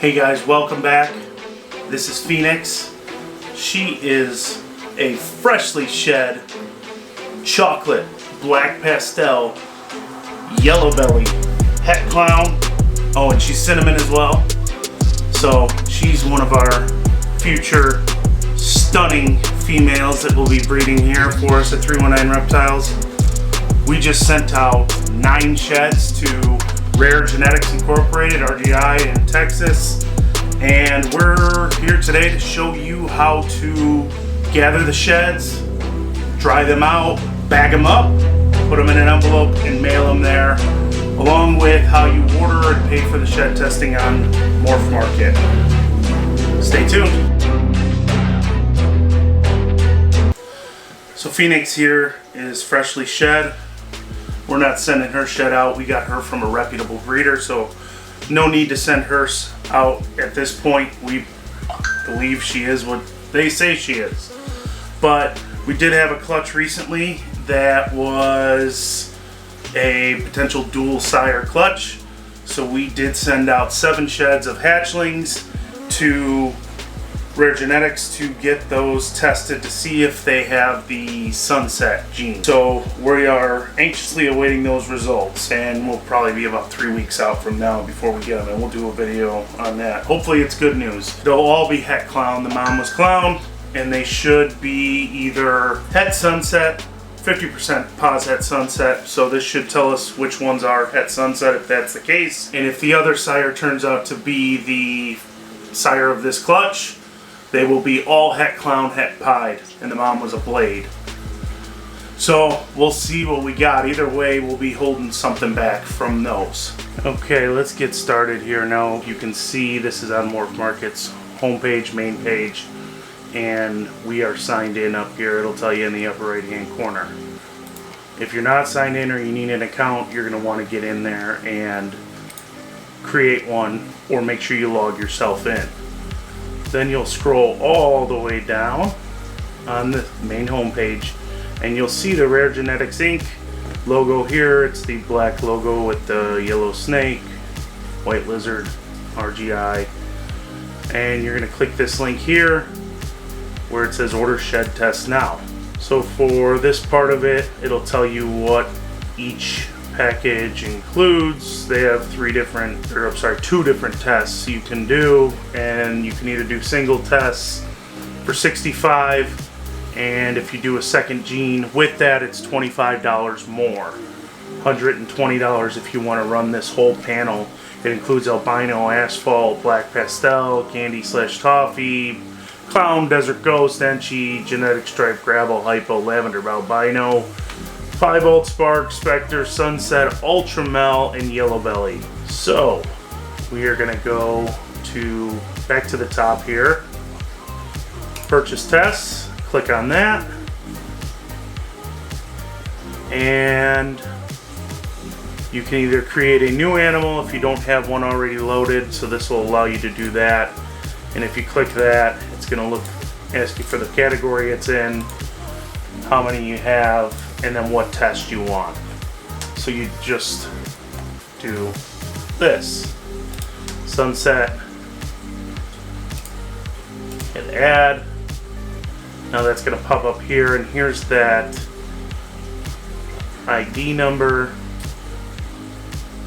Hey guys, welcome back. This is Phoenix. She is a freshly shed chocolate black pastel yellow belly het clown. Oh, and she's cinnamon as well. So she's one of our future stunning females that will be breeding here for us at 319 Reptiles. We just sent out 9 sheds to Rare Genetics Incorporated, RGI in Texas, and we're here today to show you how to gather the sheds, dry them out, bag them up, put them in an envelope and mail them there, along with how you order and pay for the shed testing on MorphMarket. Stay tuned. So Phoenix here is freshly shed. We're not sending her shed out. We got her from a reputable breeder, so no need to send hers out at this point. We believe she is what they say she is. But we did have a clutch recently that was a potential dual sire clutch. So we did send out 7 sheds of hatchlings to Rare Genetics to get those tested to see if they have the sunset gene. So we are anxiously awaiting those results, and we'll probably be about 3 weeks out from now before we get them, and we'll do a video on that. Hopefully it's good news. They'll all be het clown. The mom was clown, and they should be either het sunset, 50% pos het sunset, so this should tell us which ones are het sunset if that's the case. And if the other sire turns out to be the sire of this clutch, they will be all het clown, het pied, and the mom was a blade. So we'll see what we got. Either way, we'll be holding something back from those. Okay, let's get started here now. You can see this is on MorphMarket's homepage, main page, and we are signed in up here. It'll tell you in the upper right hand corner. If you're not signed in or you need an account, you're going to want to get in there and create one, or make sure you log yourself in. Then you'll scroll all the way down on the main homepage, and you'll see the Rare Genetics Inc. logo here. It's the black logo with the yellow snake, white lizard, RGI, and you're going to click this link here where it says order shed test now. So for this part of it, it'll tell you what each package includes. They have 2 different tests you can do, and you can either do single tests for $65, and if you do a second gene with that, it's $25 more, $120 if you want to run this whole panel. It includes albino, asphalt, black pastel, candy / toffee, clown, desert ghost, enchi, genetic stripe, gravel, hypo, lavender, albino, 5-volt spark, spectre, sunset, ultramel, and yellow belly. So we are going to go back to the top here, purchase tests, click on that, and you can either create a new animal if you don't have one already loaded, so this will allow you to do that. And if you click that, it's going to ask you for the category it's in, how many you have, and then what test you want. So you just do this, sunset, hit add. Now that's going to pop up here, and here's that ID number.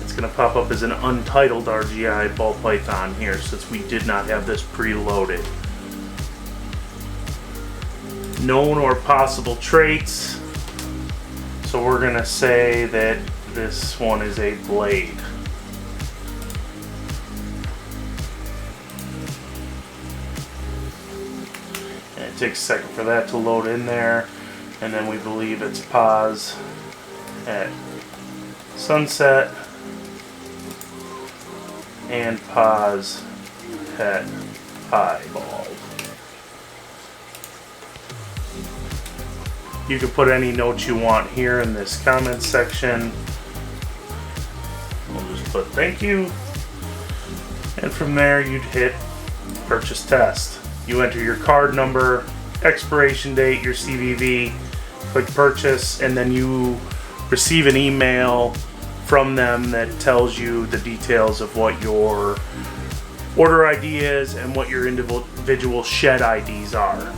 It's going to pop up as an untitled RGI Ball Python here, since we did not have this preloaded. Known or possible traits. So we're going to say that this one is a blade. And it takes a second for that to load in there. And then we believe it's pos at sunset and pos at piebald. You can put any notes you want here in this comment section. We'll just put thank you. And from there you'd hit purchase test. You enter your card number, expiration date, your CVV, click purchase, and then you receive an email from them that tells you the details of what your order ID is and what your individual shed IDs are.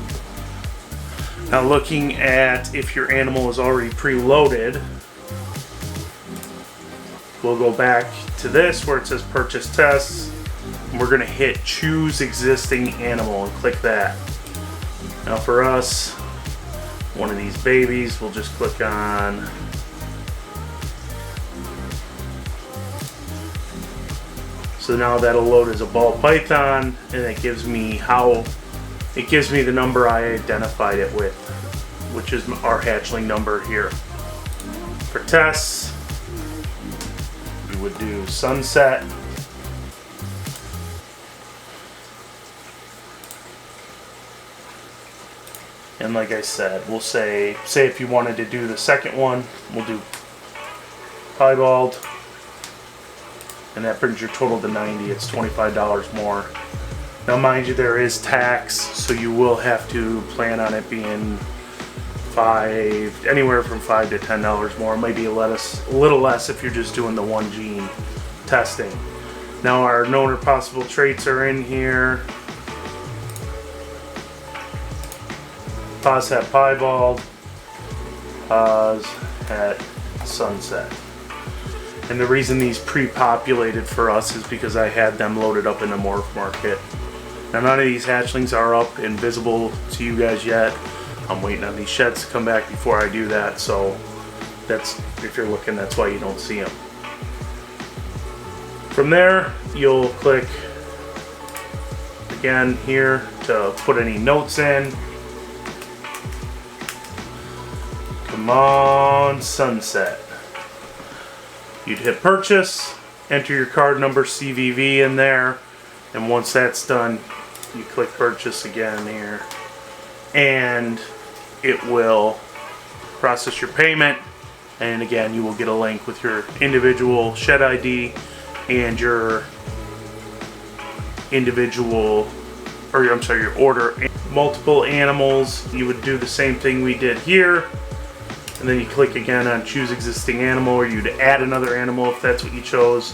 Now looking at if your animal is already preloaded, we'll go back to this where it says purchase tests, and we're going to hit choose existing animal and click that. Now for us, one of these babies, we'll just click on so now that'll load as a ball python, and it gives me the number I identified it with, which is our hatchling number here. For tests, we would do sunset. And like I said, we'll say if you wanted to do the second one, we'll do piebald. And that brings your total to 90. It's $25 more. Now mind you, there is tax, so you will have to plan on it being anywhere from $5 to $10 more. Maybe a little less if you're just doing the one gene testing. Now our known or possible traits are in here. Pause at piebald, pause at sunset. And the reason these pre-populated for us is because I had them loaded up in the MorphMarket. Now none of these hatchlings are up and visible to you guys yet. I'm waiting on these sheds to come back before I do that, so that's, if you're looking, that's why you don't see them. From there, you'll click again here to put any notes in. Come on, sunset. You'd hit purchase, enter your card number CVV in there, and once that's done, you click purchase again here, and it will process your payment, and again you will get a link with your individual shed ID and your your order. Multiple animals, you would do the same thing we did here. And then you click again on choose existing animal, or you'd add another animal if that's what you chose.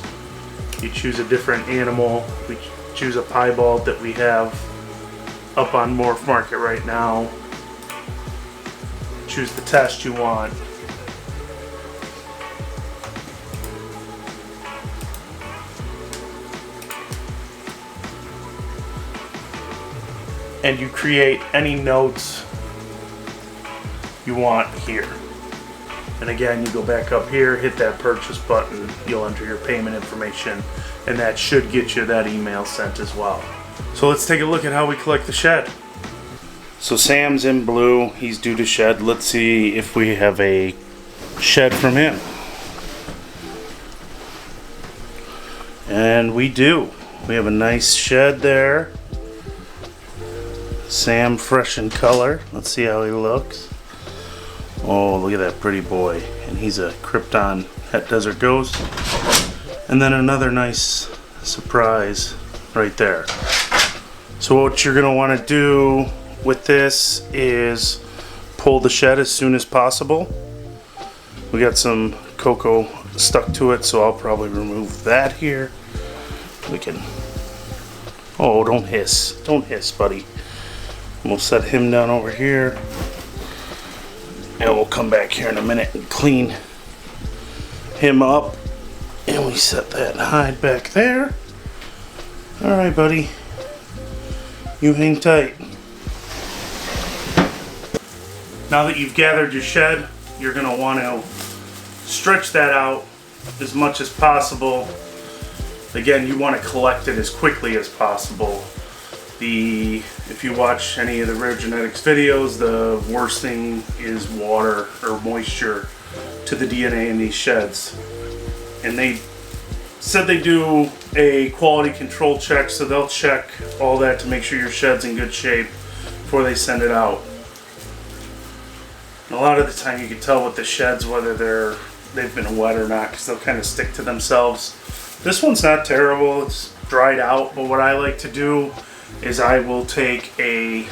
You choose a different animal. We choose a piebald that we have up on MorphMarket right now. Choose the test you want. And you create any notes you want here. And again, you go back up here, hit that purchase button, you'll enter your payment information, and that should get you that email sent as well. So let's take a look at how we collect the shed. So Sam's in blue, he's due to shed. Let's see if we have a shed from him. And we do. We have a nice shed there. Sam fresh in color. Let's see how he looks. Oh, look at that pretty boy. And he's a Krypton Het Desert Ghost. And then another nice surprise right there. So what you're going to want to do with this is pull the shed as soon as possible. We got some cocoa stuck to it, so I'll probably remove that here. We can... Oh, don't hiss. Don't hiss, buddy. We'll set him down over here. And we'll come back here in a minute and clean him up. And we set that hide back there. Alright, buddy. You hang tight. Now that you've gathered your shed, you're going to want to stretch that out as much as possible. Again, you want to collect it as quickly as possible. If you watch any of the Rare Genetics videos, the worst thing is water or moisture to the DNA in these sheds. And they said they do a quality control check, so they'll check all that to make sure your shed's in good shape before they send it out. And a lot of the time you can tell with the sheds whether they've been wet or not, because they'll kind of stick to themselves. This one's not terrible, it's dried out, but what I like to do is I will take a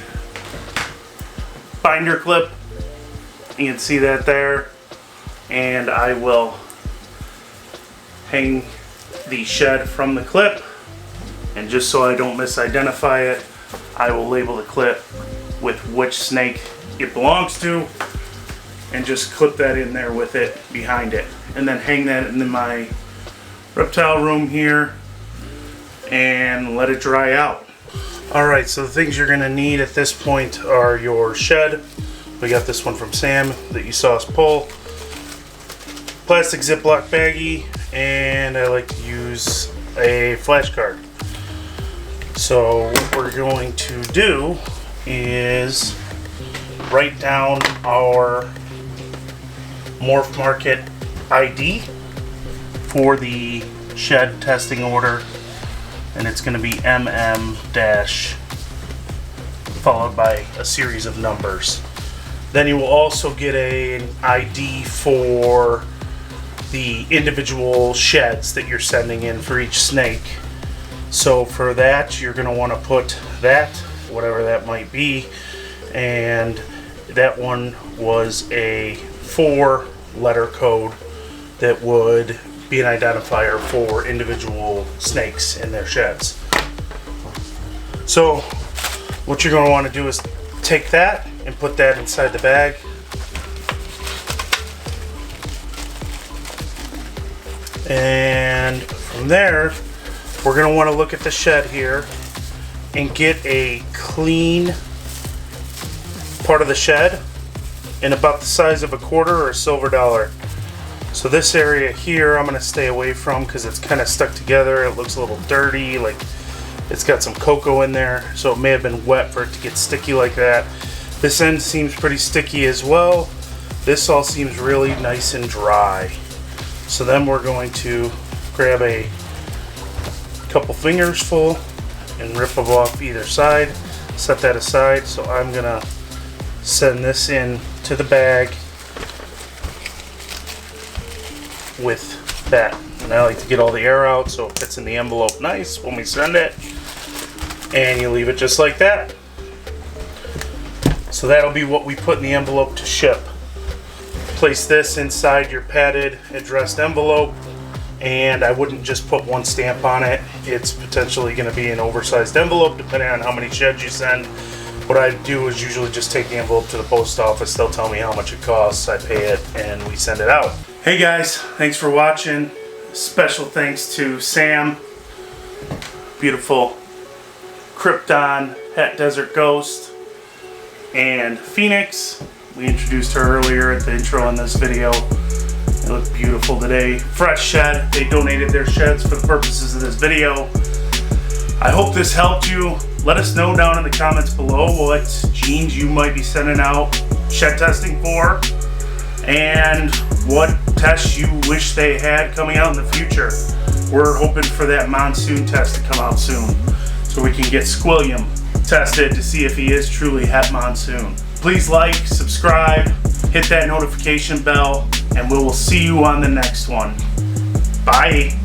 binder clip, you can see that there, and I will hang the shed from the clip, And just so I don't misidentify it, I will label the clip with which snake it belongs to and just clip that in there with it behind it. And then hang that in my reptile room here and let it dry out. Alright, so the things you're going to need at this point are your shed. We got this one from Sam that you saw us pull. Plastic Ziploc baggie, and I like to use a flashcard. So what we're going to do is write down our MorphMarket ID for the shed testing order, and it's going to be MM dash followed by a series of numbers. Then you will also get an ID for the individual sheds that you're sending in for each snake. So for that, you're going to want to put that, whatever that might be, and that one was a 4-letter code that would be an identifier for individual snakes in their sheds. So what you're going to want to do is take that and put that inside the bag. And from there, we're going to want to look at the shed here and get a clean part of the shed in about the size of a quarter or a silver dollar. So this area here I'm going to stay away from because it's kind of stuck together. It looks a little dirty, like it's got some cocoa in there, so it may have been wet for it to get sticky like that. This end seems pretty sticky as well. This all seems really nice and dry. So then we're going to grab a couple fingers full and rip them off either side. Set that aside. So I'm gonna send this in to the bag with that. And I like to get all the air out so it fits in the envelope nice when we send it. And you leave it just like that. So that'll be what we put in the envelope to ship. Place this inside your padded addressed envelope, and I wouldn't just put one stamp on it. It's potentially going to be an oversized envelope depending on how many sheds you send. What I do is usually just take the envelope to the post office. They'll tell me how much it costs, I pay it, and we send it out. Hey guys, thanks for watching. Special thanks to Sam, beautiful Krypton, Het Desert Ghost, and Phoenix. We introduced her earlier at the intro in this video. It looked beautiful today. Fresh shed. They donated their sheds for the purposes of this video. I hope this helped you. Let us know down in the comments below what genes you might be sending out shed testing for and what tests you wish they had coming out in the future. We're hoping for that monsoon test to come out soon so we can get Squilliam tested to see if he is truly Het Monsoon. Please like, subscribe, hit that notification bell, and we will see you on the next one. Bye.